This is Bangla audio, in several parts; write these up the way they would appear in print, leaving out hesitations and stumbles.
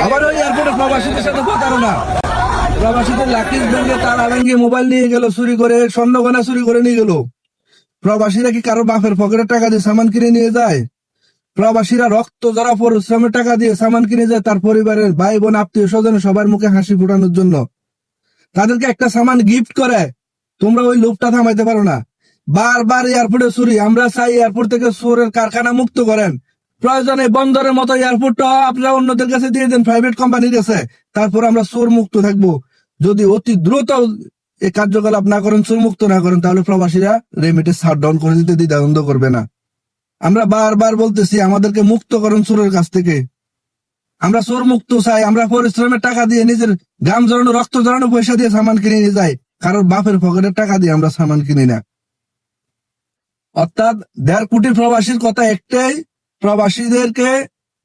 আবার ওই এয়ারপোর্টে প্রবাসীদের সাথে প্রতারণা। প্রবাসীদের লাকিজ ব্যাংকে তালা ভেঙে মোবাইল নিয়ে গেল চুরি করে, স্বর্ণগয়না চুরি করে নিয়ে গেল। প্রবাসীরা কি কারো বাপের পকেটের টাকা দিয়ে সামান কিনে নিয়ে যায়? প্রবাসীরা রক্ত জরা পরিশ্রমের টাকা দিয়ে সামান কিনে যায় তার পরিবারের ভাই বোন আত্মীয় স্বজন সবার মুখে হাসি ফোটানোর জন্য। তাদেরকে একটা সামান গিফট করে তোমরা ওই লোভটা থামাইতে পারো না। বারবার এয়ারপোর্টে চুরি। আমরা চাই এয়ারপোর্ট থেকে চোরের কারখানা মুক্ত করেন। প্রয়োজনে বন্দরের মতো এয়ারপোর্টটা আপনারা অন্যদের কাছে দিয়ে দেন, প্রাইভেট কোম্পানির কাছে। তারপর আমরা চোর মুক্ত থাকবো। যদি অতি দ্রুত এই কার্যকলাপ না করেন, চোর মুক্ত না করেন, তাহলে প্রবাসীরা রেমিটেন্স শাটডাউন করে দিতে দ্বিধাদ্বন্দ্ব করবে না। আমরা বারবার বলতেছি আমাদেরকে মুক্ত করেন চোরের কাছ থেকে। আমরা চোর মুক্ত চাই। আমরা পরিশ্রমের টাকা দিয়ে নিজের ঘাম জড়ানো রক্ত জড়ানো পয়সা দিয়ে সামান কিনে নিয়ে যাই, কারণ বাপের পকেটের টাকা দিয়ে আমরা সামান কিনি না। অর্থাৎ 1.5 কোটি প্রবাসীর কথা একটাই, প্রবাসীদেরকে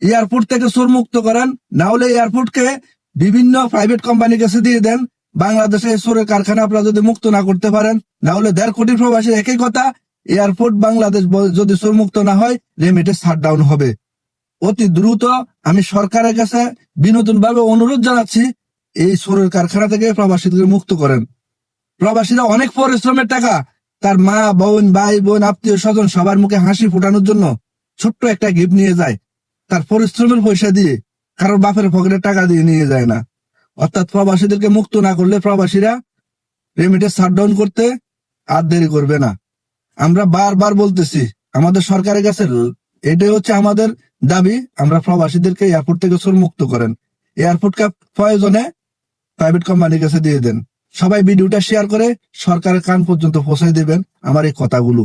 এয়ারপোর্ট থেকে চোর মুক্ত করেন, না হলে এয়ারপোর্টকে বিভিন্ন প্রাইভেট কোম্পানির কাছে দিয়ে দেন। বাংলাদেশে চোরের কারখানা আপনারা যদি মুক্ত না করতে পারেন, না হলে 1.5 কোটি প্রবাসীর একই কথা, এয়ারপোর্ট বাংলাদেশ যদি চোর মুক্ত না হয় রেমিটেন্স শাটডাউন হবে। অতি দ্রুত আমি সরকারের কাছে বিনোদন ভাবে অনুরোধ জানাচ্ছি, এই চোরের কারখানা থেকে প্রবাসীদের মুক্ত করেন। প্রবাসীরা অনেক পরিশ্রমের টাকা তার মা বোন ভাই বোন আত্মীয় স্বজন সবার মুখে হাসি ফোটানোর জন্য ছোট্ট একটা গিফট নিয়ে যায়, তার পরিশ্রমের পয়সা দিয়ে, কারোর বাপের পকেটের টাকা দিয়ে নিয়ে যায় না। অর্থাৎ প্রবাসীদেরকে মুক্ত না করলে প্রবাসীরা রেমিটেন্স শাটডাউন করতে আর দেরি করবে না। আমরা বারবার বলতেছি আমাদের সরকারের কাছে এটাই হচ্ছে আমাদের দাবি, আমরা প্রবাসীদেরকে এয়ারপোর্ট থেকে চোর মুক্ত করেন। এয়ারপোর্টকে প্রয়োজনে প্রাইভেট কোম্পানির কাছে দিয়ে দেন। সবাই ভিডিওটা শেয়ার করে সরকারের কান পর্যন্ত পৌঁছে দেবেন আমার এই কথাগুলো।